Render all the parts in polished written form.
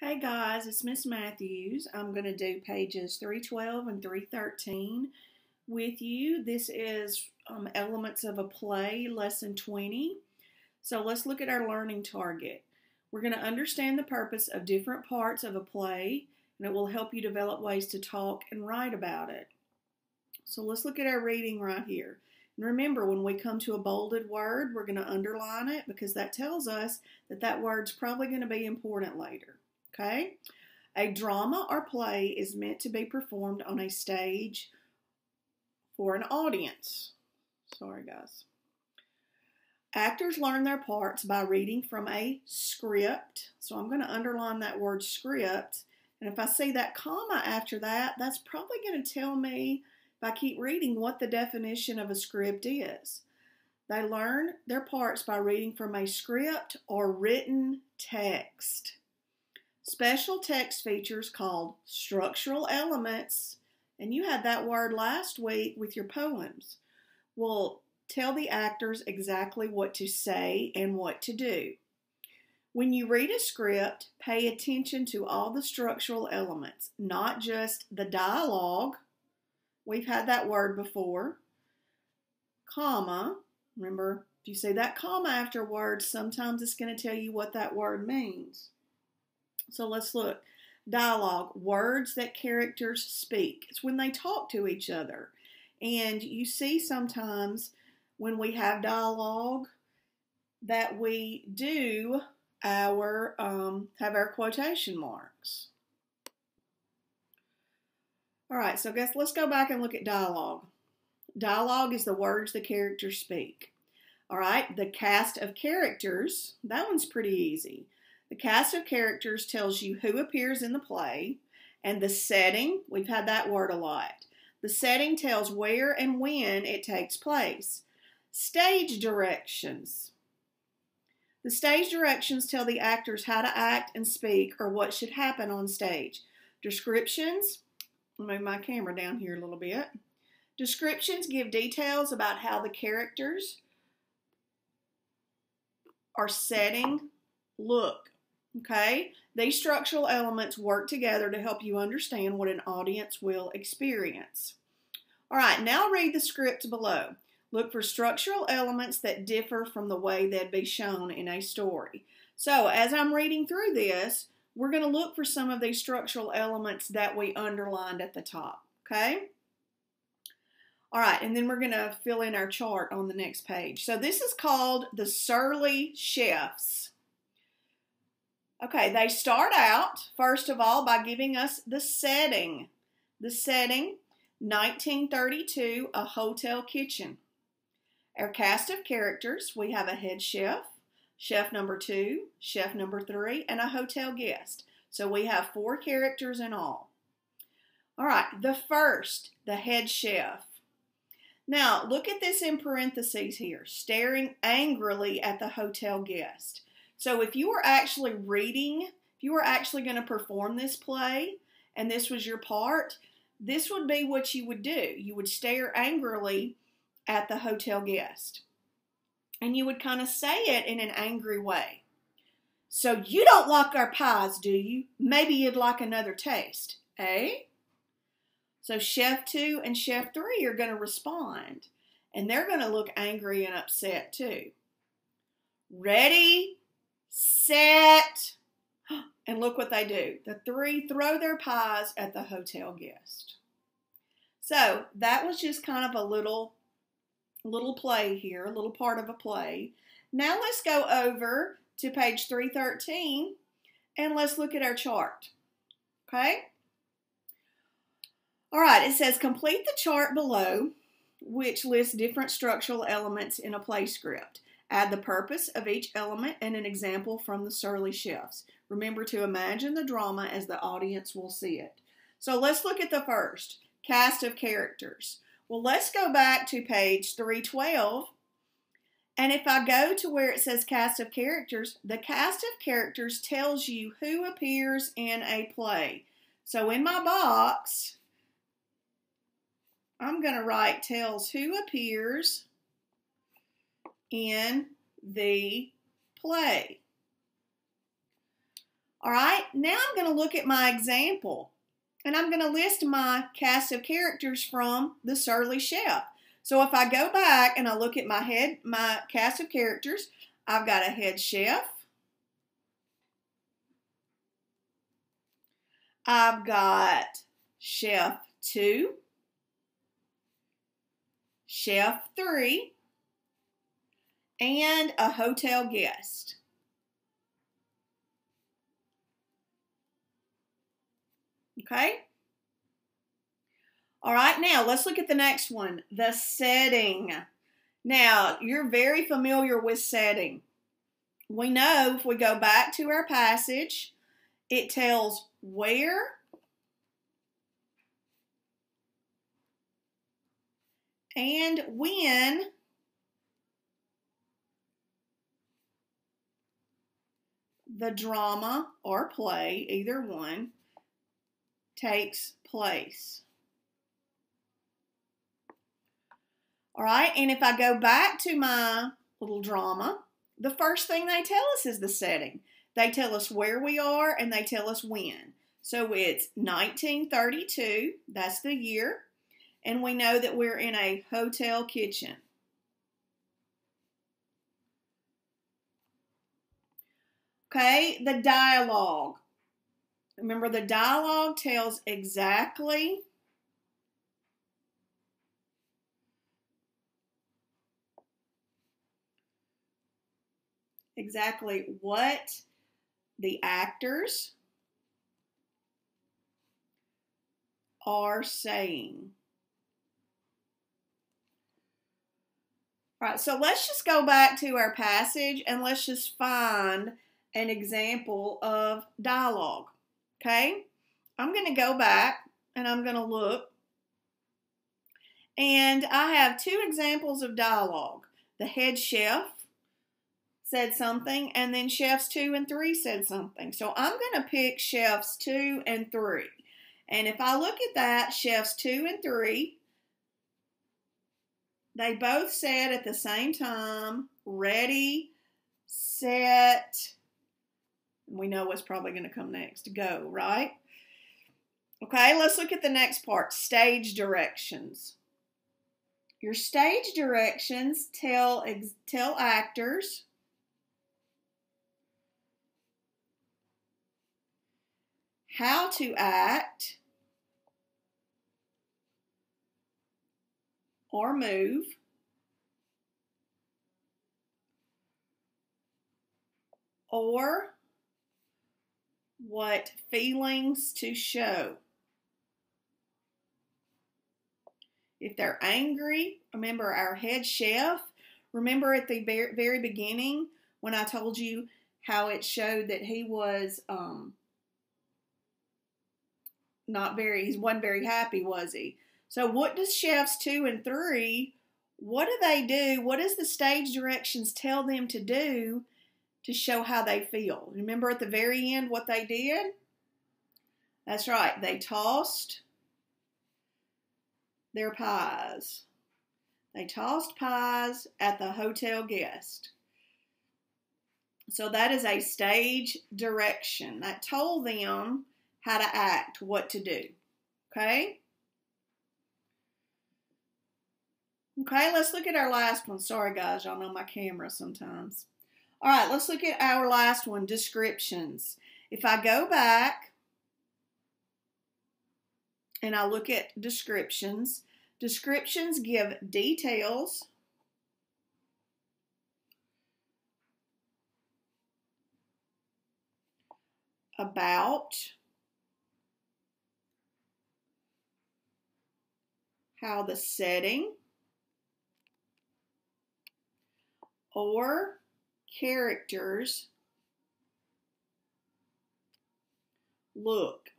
Hey guys, it's Miss Matthews. I'm going to do pages 312 and 313 with you. This is Elements of a Play, Lesson 20. So let's look at our learning target. We're going to understand the purpose of different parts of a play, and it will help you develop ways to talk and write about it. So let's look at our reading right here. And remember, when we come to a bolded word, we're going to underline it because that tells us that that word's probably going to be important later. Okay? A drama or play is meant to be performed on a stage for an audience. Sorry, guys. Actors learn their parts by reading from a script. So I'm going to underline that word script. And if I see that comma after that, that's probably going to tell me, if I keep reading, what the definition of a script is. They learn their parts by reading from a script or written text. Special text features called structural elements, and you had that word last week with your poems, will tell the actors exactly what to say and what to do. When you read a script, pay attention to all the structural elements, not just the dialogue. We've had that word before. Comma. Remember, if you say that comma after words, sometimes it's going to tell you what that word means. So let's look. Dialogue, words that characters speak. It's when they talk to each other. And you see sometimes when we have dialogue that we do have our quotation marks. All right, so let's go back and look at dialogue. Dialogue is the words the characters speak. All right, the cast of characters, that one's pretty easy. The cast of characters tells you who appears in the play, and the setting, we've had that word a lot. The setting tells where and when it takes place. Stage directions. The stage directions tell the actors how to act and speak or what should happen on stage. Descriptions, I'll move my camera down here a little bit. Descriptions give details about how the characters are setting look. Okay, these structural elements work together to help you understand what an audience will experience. All right, now read the script below. Look for structural elements that differ from the way they'd be shown in a story. So as I'm reading through this, we're going to look for some of these structural elements that we underlined at the top. Okay? All right, and then we're going to fill in our chart on the next page. So this is called the Surly Chefs. Okay, they start out, first of all, by giving us the setting. The setting, 1932, a hotel kitchen. Our cast of characters, we have a head chef, chef number 2, chef number 3, and a hotel guest. So we have 4 characters in all. All right, the first, the head chef. Now, look at this in parentheses here, staring angrily at the hotel guest. So if you were actually reading, if you were actually going to perform this play, and this was your part, this would be what you would do. You would stare angrily at the hotel guest. And you would kind of say it in an angry way. So you don't like our pies, do you? Maybe you'd like another taste, eh? So Chef 2 and Chef 3 are going to respond. And they're going to look angry and upset too. Ready? Set, and look what they do. The 3 throw their pies at the hotel guest. So that was just kind of a little play here, a little part of a play. Now let's go over to page 313 and let's look at our chart. Okay? All right, it says complete the chart below, which lists different structural elements in a play script. Add the purpose of each element and an example from the Surly Chefs. Remember to imagine the drama as the audience will see it. So let's look at the first, cast of characters. Well, let's go back to page 312. And if I go to where it says cast of characters, the cast of characters tells you who appears in a play. So in my box, I'm going to write tells who appears in the play. All right, now I'm going to look at my example, and I'm going to list my cast of characters from The Surly Chef. So if I go back and I look at my cast of characters, I've got a head chef. I've got Chef 2, Chef 3, and a hotel guest. Okay? All right, now let's look at the next one, the setting. Now, you're very familiar with setting. We know if we go back to our passage, it tells where and when the drama or play, either one, takes place. All right, and if I go back to my little drama, the first thing they tell us is the setting. They tell us where we are and they tell us when. So it's 1932, that's the year, and we know that we're in a hotel kitchen. Okay, the dialogue. Remember, the dialogue tells exactly what the actors are saying. All right, so let's just go back to our passage and let's just find an example of dialogue. Okay, I'm going to go back and I'm going to look. And I have two examples of dialogue. The head chef said something, and then chefs 2 and 3 said something. So I'm going to pick chefs 2 and 3. And if I look at that, chefs 2 and 3, they both said at the same time, ready, set, we know what's probably going to come next, go, right? Okay, let's look at the next part, stage directions. Your stage directions tell actors how to act or move or what feelings to show. If they're angry, remember our head chef. Remember at the very beginning when I told you how it showed that he was he wasn't very happy, was he? So what does chefs 2 and 3, what do they do? What does the stage directions tell them to do to show how they feel? Remember at the very end what they did? That's right, they tossed their pies. They tossed pies at the hotel guest. So that is a stage direction that told them how to act, what to do. Okay? Okay, let's look at our last one. Sorry, guys, y'all know my camera sometimes. All right, let's look at our last one, descriptions. If I go back and I look at descriptions, descriptions give details about how the setting or characters look.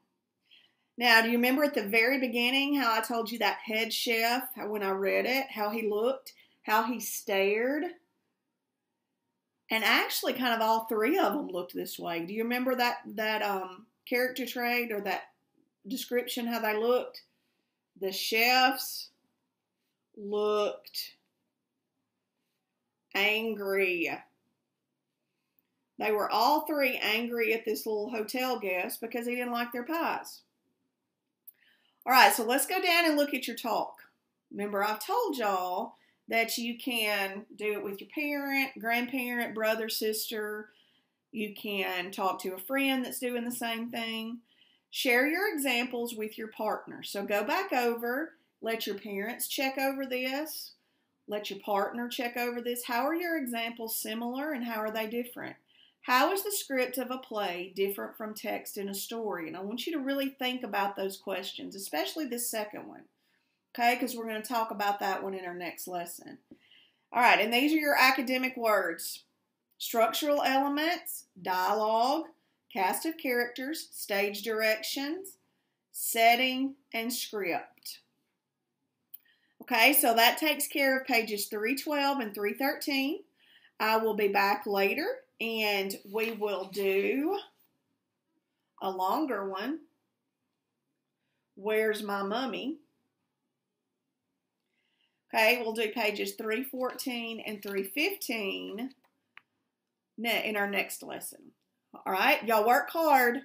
Now, do you remember at the very beginning how I told you that head chef, when I read it, how he looked, how he stared? And actually, kind of all three of them looked this way. Do you remember that character trait or that description, how they looked? The chefs looked angry. They were all three angry at this little hotel guest because he didn't like their pies. All right, so let's go down and look at your talk. Remember, I've told y'all that you can do it with your parent, grandparent, brother, sister. You can talk to a friend that's doing the same thing. Share your examples with your partner. So go back over, let your parents check over this, let your partner check over this. How are your examples similar and how are they different? How is the script of a play different from text in a story? And I want you to really think about those questions, especially this second one, okay? Because we're going to talk about that one in our next lesson. All right, and these are your academic words. Structural elements, dialogue, cast of characters, stage directions, setting, and script. Okay, so that takes care of pages 312 and 313. I will be back later and we will do a longer one. Where's My Mummy? Okay, we'll do pages 314 and 315 in our next lesson. All right, y'all work hard.